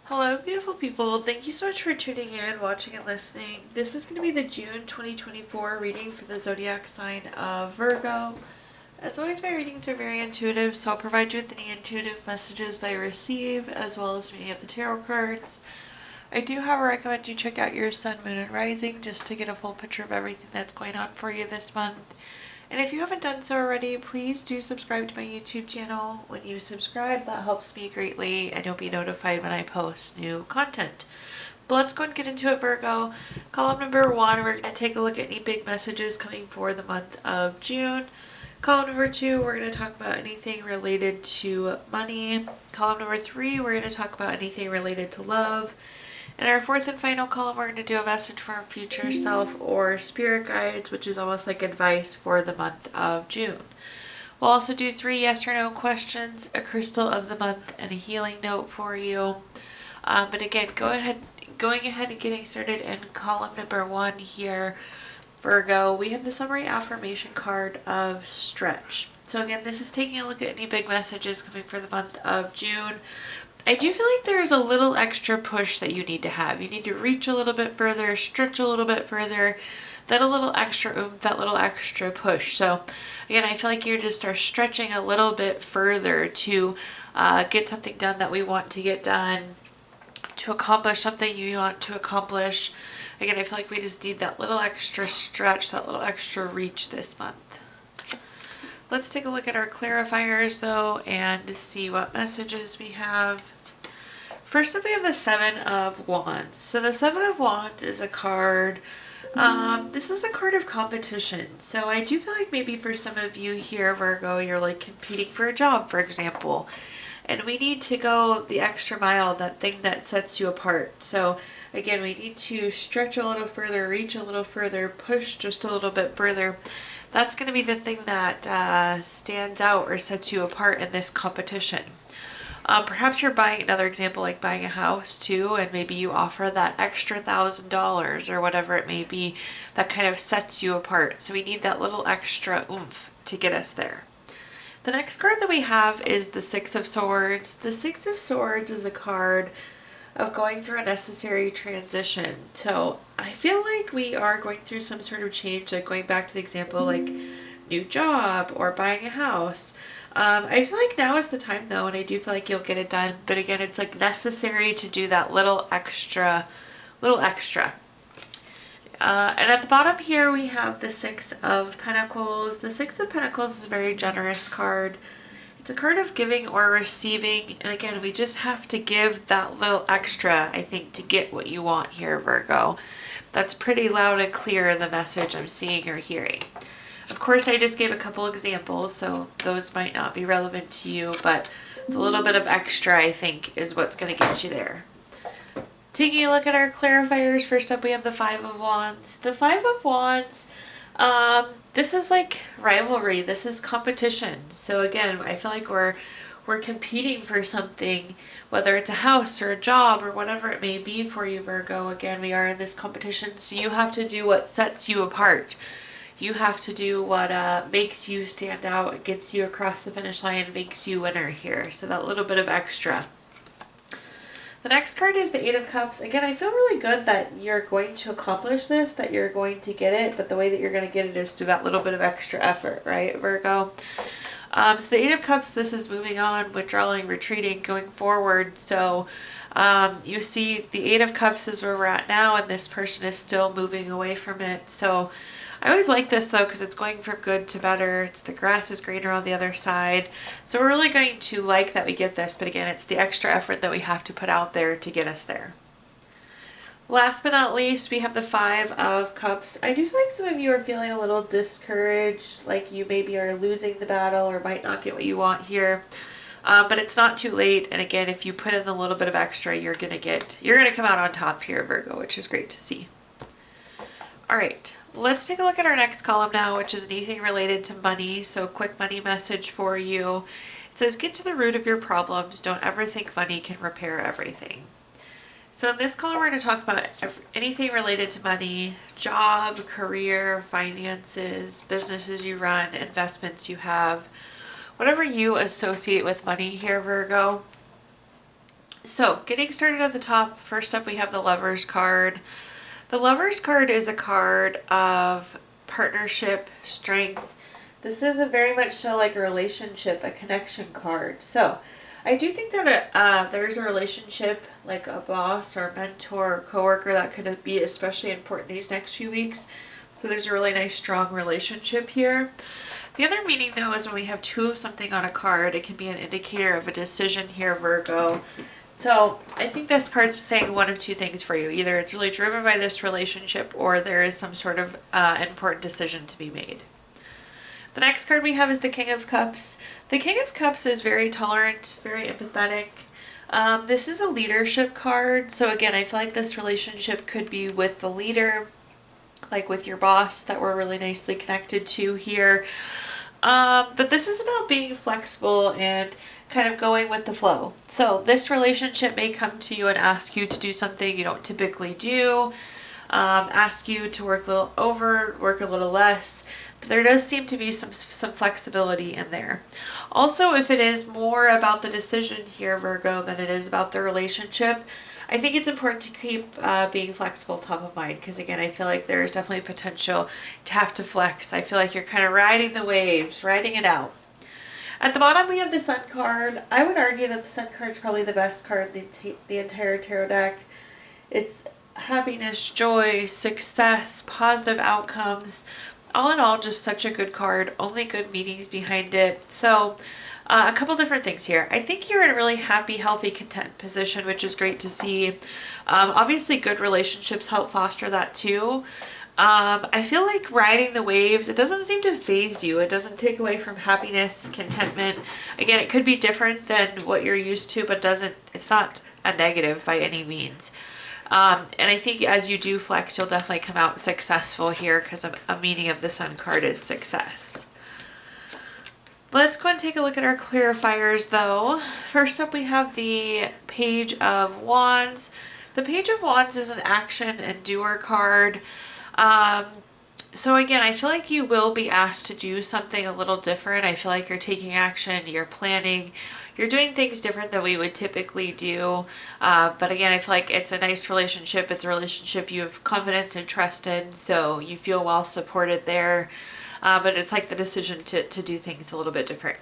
Hello, beautiful people. Thank you so much for tuning in, watching, and listening. This is going to be the June 2024 reading for the zodiac sign of Virgo. As always, my readings are very intuitive, so I'll provide you with any intuitive messages that I receive, as well as many of the tarot cards. I do, however, recommend you check out your sun, moon, and rising just to get a full picture of everything that's going on for you this month. And if you haven't done so already, please do subscribe to my YouTube channel. When you subscribe, that helps me greatly, and you'll be notified when I post new content. But let's go and get into it, Virgo. Column number 1, we're going to take a look at any big messages coming for the month of June. Column number 2, we're going to talk about anything related to money. Column number 3, we're going to talk about anything related to love. In our fourth and final column, we're going to do a message for our future self or spirit guides, which is almost like advice for the month of June. We'll also do 3 yes or no questions, a crystal of the month, and a healing note for you. But again, going ahead and getting started in column number 1 here, Virgo, we have the summary affirmation card of stretch. So again, this is taking a look at any big messages coming for the month of June. I do feel like there's a little extra push that you need to have. You need to reach a little bit further, stretch a little bit further, that a little extra oomph, that little extra push. So again, I feel like you just are stretching a little bit further to get something done that we want to get done, to accomplish something you want to accomplish. Again, I feel like we just need that little extra stretch, that little extra reach this month. Let's take a look at our clarifiers though and see what messages we have. First up, we have the 7 of Wands. So the 7 of Wands is a card, this is a card of competition. So I do feel like maybe for some of you here, Virgo, you're like competing for a job, for example. And we need to go the extra mile, that thing that sets you apart. So again, we need to stretch a little further, reach a little further, push just a little bit further. That's going to be the thing that stands out or sets you apart in this competition. Perhaps you're buying, another example, like buying a house too, and maybe you offer that extra $1,000 or whatever it may be that kind of sets you apart. So we need that little extra oomph to get us there. The next card that we have is the 6 of Swords. The 6 of Swords is a card of going through a necessary transition. So I feel like we are going through some sort of change, like going back to the example, like new job or buying a house. I feel like now is the time though, and I do feel like you'll get it done. But again, it's like necessary to do that little extra. And at the bottom here, we have the 6 of Pentacles. The 6 of Pentacles is a very generous card. It's a card of giving or receiving. And again, we just have to give that little extra, I think, to get what you want here, Virgo. That's pretty loud and clear, the message I'm seeing or hearing. Of course, I just gave a couple examples, so those might not be relevant to you, but the little bit of extra, I think, is what's going to get you there. Taking a look at our clarifiers, first up we have the 5 of Wands. The 5 of Wands, this is like rivalry, this is competition. So again, I feel like we're competing for something, whether it's a house or a job or whatever it may be for you, Virgo. Again, we are in this competition, so you have to do what sets you apart. You have to do what makes you stand out, gets you across the finish line, makes you winner here. So that little bit of extra. The next card is the 8 of Cups. Again, I feel really good that you're going to accomplish this, that you're going to get it, but the way that you're going to get it is through that little bit of extra effort, right, Virgo? So the 8 of Cups, this is moving on, withdrawing, retreating, going forward. So you see the 8 of Cups is where we're at now, and this person is still moving away from it. So I always like this though, because it's going from good to better. It's the grass is greener on the other side. So we're really going to like that we get this, but again, it's the extra effort that we have to put out there to get us there. Last but not least, we have the 5 of Cups. I do feel like some of you are feeling a little discouraged, like you maybe are losing the battle or might not get what you want here. But it's not too late. And again, if you put in a little bit of extra, you're gonna come out on top here, Virgo, which is great to see. All right, let's take a look at our next column now, which is anything related to money. So a quick money message for you. It says, get to the root of your problems. Don't ever think money can repair everything. So in this column, we're going to talk about anything related to money, job, career, finances, businesses you run, investments you have, whatever you associate with money here, Virgo. So getting started at the top, first up we have the Lovers card. The Lovers card is a card of partnership, strength. This is a very much so like a relationship, a connection card. So I do think that there's a relationship, like a boss or a mentor or coworker, that could be especially important these next few weeks. So there's a really nice strong relationship here. The other meaning though is when we have two of something on a card, it can be an indicator of a decision here, Virgo. So I think this card's saying one of two things for you. Either it's really driven by this relationship or there is some sort of important decision to be made. The next card we have is the King of Cups. The King of Cups is very tolerant, very empathetic. This is a leadership card. So again, I feel like this relationship could be with the leader, like with your boss that we're really nicely connected to here. But this is about being flexible and kind of going with the flow. So this relationship may come to you and ask you to do something you don't typically do, ask you to work a little over, work a little less. But there does seem to be some flexibility in there. Also, if it is more about the decision here, Virgo, than it is about the relationship, I think it's important to keep being flexible top of mind, because again, I feel like there is definitely potential to have to flex. I feel like you're kind of riding the waves, riding it out. At the bottom, we have the Sun card. I would argue that the Sun card is probably the best card in the entire tarot deck. It's happiness, joy, success, positive outcomes. All in all, just such a good card. Only good meanings behind it. So a couple different things here. I think you're in a really happy, healthy, content position, which is great to see. Obviously, good relationships help foster that too. I feel like riding the waves, it doesn't seem to phase you. It doesn't take away from happiness, contentment. Again, it could be different than what you're used to, but it's not a negative by any means. And I think as you do flex, you'll definitely come out successful here, because a meaning of the Sun card is success. Let's go and take a look at our clarifiers though. First up, we have the Page of Wands. The Page of Wands is an action and doer card. So again, I feel like you will be asked to do something a little different. I feel like you're taking action, you're planning, you're doing things different than we would typically do. But again, I feel like it's a nice relationship. It's a relationship you have confidence and trust in, so you feel well supported there. But it's like the decision to do things a little bit different.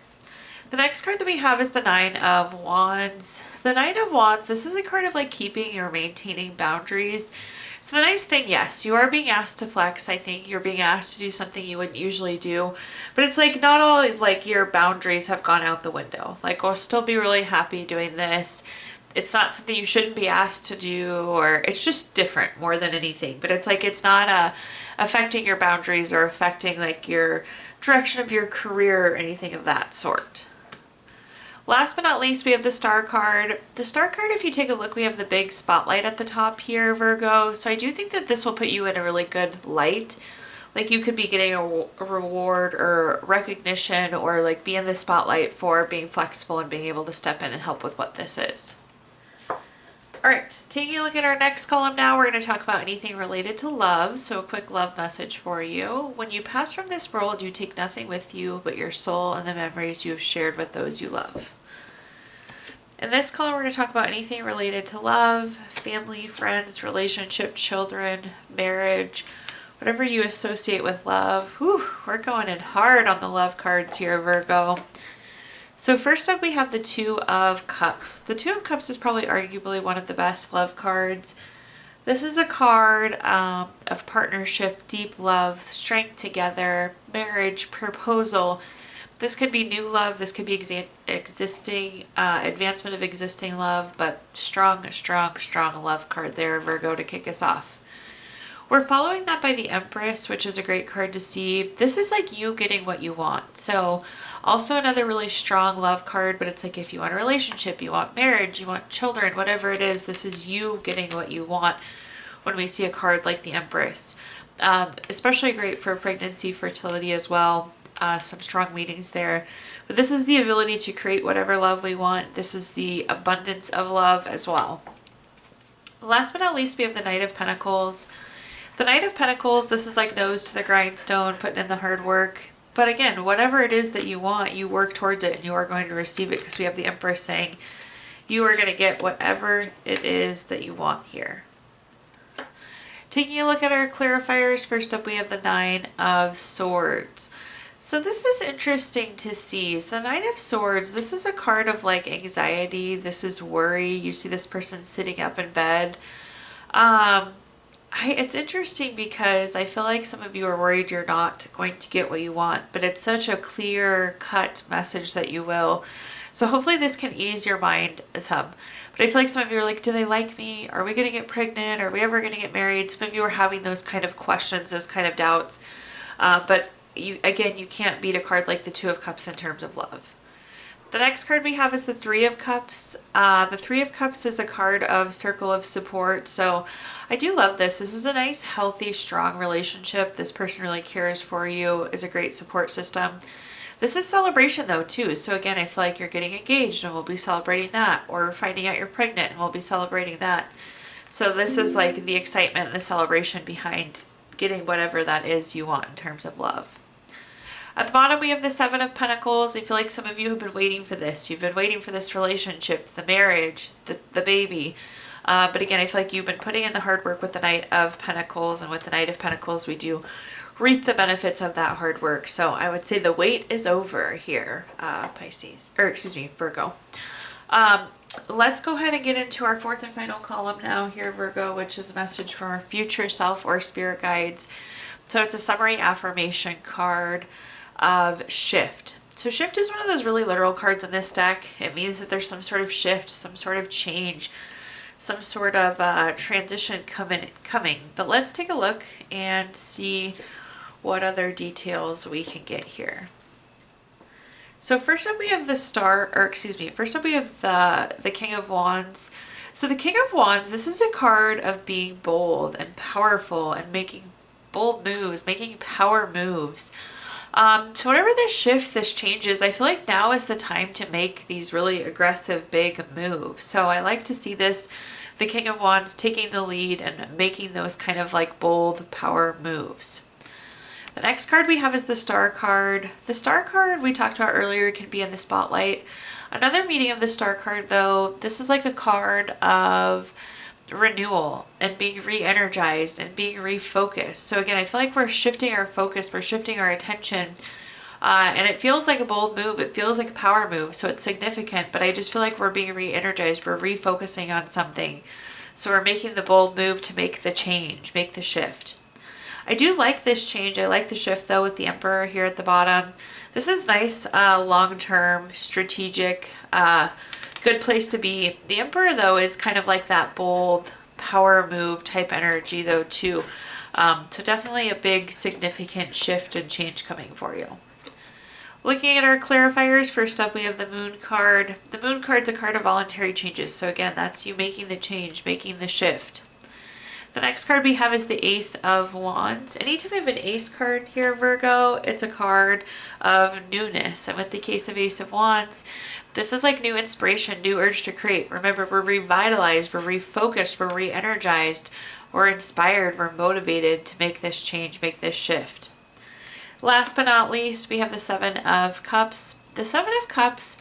The next card that we have is the Nine of Wands. The Nine of Wands, this is a card of like keeping or maintaining boundaries. So the nice thing, yes, you are being asked to flex. I think you're being asked to do something you wouldn't usually do, but it's like not all like your boundaries have gone out the window. Like, we'll still be really happy doing this. It's not something you shouldn't be asked to do, or it's just different more than anything. But it's like, it's not affecting your boundaries or affecting like your direction of your career or anything of that sort. Last but not least, we have the Star card. The Star card, if you take a look, we have the big spotlight at the top here, Virgo. So I do think that this will put you in a really good light. Like, you could be getting a reward or recognition, or like be in the spotlight for being flexible and being able to step in and help with what this is. All right, taking a look at our next column now, we're going to talk about anything related to love. So a quick love message for you. When you pass from this world, you take nothing with you but your soul and the memories you have shared with those you love. In this column, we're going to talk about anything related to love, family, friends, relationship, children, marriage, whatever you associate with love. Whew, we're going in hard on the love cards here, Virgo. So first up, we have the Two of Cups. The Two of Cups is probably arguably one of the best love cards. This is a card of partnership, deep love, strength together, marriage, proposal. This could be new love. This could be existing, advancement of existing love, but strong love card there, Virgo, to kick us off. We're following that by the Empress, which is a great card to see. This is like you getting what you want. So also another really strong love card, but it's like if you want a relationship, you want marriage, you want children, whatever it is, this is you getting what you want when we see a card like the Empress. Especially great for pregnancy, fertility as well. Some strong meanings there. But this is the ability to create whatever love we want. This is the abundance of love as well. Last but not least, we have the Knight of Pentacles. The Knight of Pentacles, this is like nose to the grindstone, putting in the hard work. But again, whatever it is that you want, you work towards it and you are going to receive it, because we have the Empress saying you are going to get whatever it is that you want here. Taking a look at our clarifiers, first up we have the Nine of Swords. So this is interesting to see. So the Nine of Swords, this is a card of like anxiety. This is worry. You see this person sitting up in bed. It's interesting because I feel like some of you are worried you're not going to get what you want, but it's such a clear-cut message that you will. So hopefully this can ease your mind some. But I feel like some of you are like, do they like me? Are we going to get pregnant? Are we ever going to get married? Some of you are having those kind of questions, those kind of doubts. But you can't beat a card like the Two of Cups in terms of love. The next card we have is the Three of Cups. The Three of Cups is a card of circle of support. So I do love this. This is a nice, healthy, strong relationship. This person really cares for you, is a great support system. This is celebration though too. So again, I feel like you're getting engaged and we'll be celebrating that, or finding out you're pregnant and we'll be celebrating that. So this is like the excitement, the celebration behind getting whatever that is you want in terms of love. At the bottom, we have the Seven of Pentacles. I feel like some of you have been waiting for this. You've been waiting for this relationship, the marriage, the baby. But again, I feel like you've been putting in the hard work with the Knight of Pentacles. And with the Knight of Pentacles, we do reap the benefits of that hard work. So I would say the wait is over here, Virgo. Let's go ahead and get into our fourth and final column now here, Virgo, which is a message from our future self or spirit guides. So it's a summary affirmation card of shift. So shift is one of those really literal cards in this deck. It means that there's some sort of shift, some sort of change, some sort of transition coming. But let's take a look and see what other details we can get here. So first up we have first up we have the King of Wands. So the King of Wands, this is a card of being bold and powerful and making bold moves, making power moves. So whatever this shift, this changes, I feel like now is the time to make these really aggressive, big moves. So I like to see this, the King of Wands taking the lead and making those kind of like bold power moves. The next card we have is the Star card. The Star card we talked about earlier can be in the spotlight. Another meaning of the Star card though, this is like a card of renewal and being re-energized and being refocused. So again, I feel like we're shifting our focus, we're shifting our attention, and it feels like a bold move, it feels like a power move, so it's significant, but I just feel like we're being re-energized, we're refocusing on something. So we're making the bold move to make the change, make the shift. I do like this change. I like the shift though with the Emperor here at the bottom. This is nice, long-term, strategic, good place to be. The Emperor though is kind of like that bold power move type energy though too. So definitely a big significant shift and change coming for you. Looking at our clarifiers, first up we have the Moon card. The Moon card's a card of voluntary changes. So again, that's you making the change, making the shift. The next card we have is the Ace of Wands. Anytime I have an Ace card here, Virgo, it's a card of newness. And with the case of Ace of Wands, this is like new inspiration, new urge to create. Remember, we're revitalized, we're refocused, we're re-energized, we're inspired, we're motivated to make this change, make this shift. Last but not least, we have the Seven of Cups. The Seven of Cups,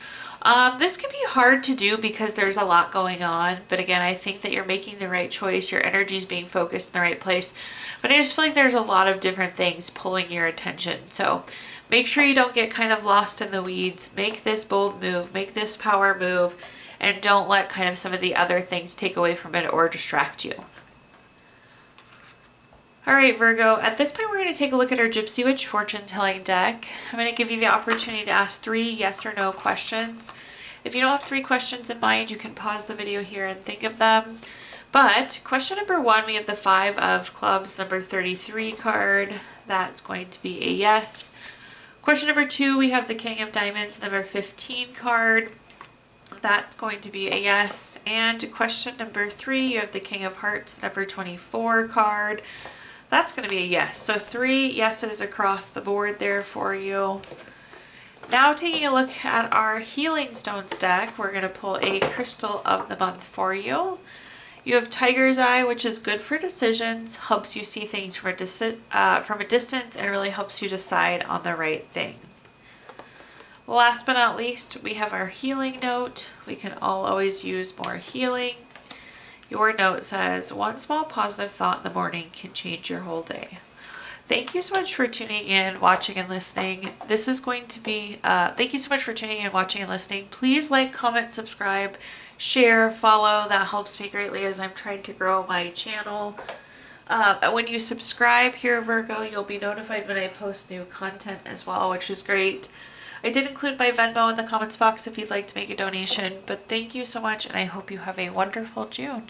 this can be hard to do because there's a lot going on. But again, I think that you're making the right choice. Your energy is being focused in the right place. But I just feel like there's a lot of different things pulling your attention. So make sure you don't get kind of lost in the weeds. Make this bold move, make this power move, and don't let kind of some of the other things take away from it or distract you. All right, Virgo, at this point, we're going to take a look at our Gypsy Witch fortune telling deck. I'm going to give you the opportunity to ask 3 yes or no questions. If you don't have 3 questions in mind, you can pause the video here and think of them. But question number 1, we have the 5 of Clubs, number 33 card. That's going to be a yes. Question number 2, we have the King of Diamonds, number 15 card. That's going to be a yes. And question number 3, you have the King of Hearts, number 24 card. That's going to be a yes. So 3 yeses across the board there for you. Now taking a look at our Healing Stones deck, we're going to pull a Crystal of the Month for you. You have Tiger's Eye, which is good for decisions, helps you see things from a distance, and really helps you decide on the right thing. Last but not least, we have our healing note. We can all always use more healing. Your note says, one small positive thought in the morning can change your whole day. Thank you so much for tuning in, watching, and listening. This is going to be, thank you so much for tuning in, watching, and listening. Please like, comment, subscribe, share, follow. That helps me greatly as I'm trying to grow my channel. When you subscribe here, Virgo, you'll be notified when I post new content as well, which is great. I did include my Venmo in the comments box if you'd like to make a donation, but thank you so much, and I hope you have a wonderful June.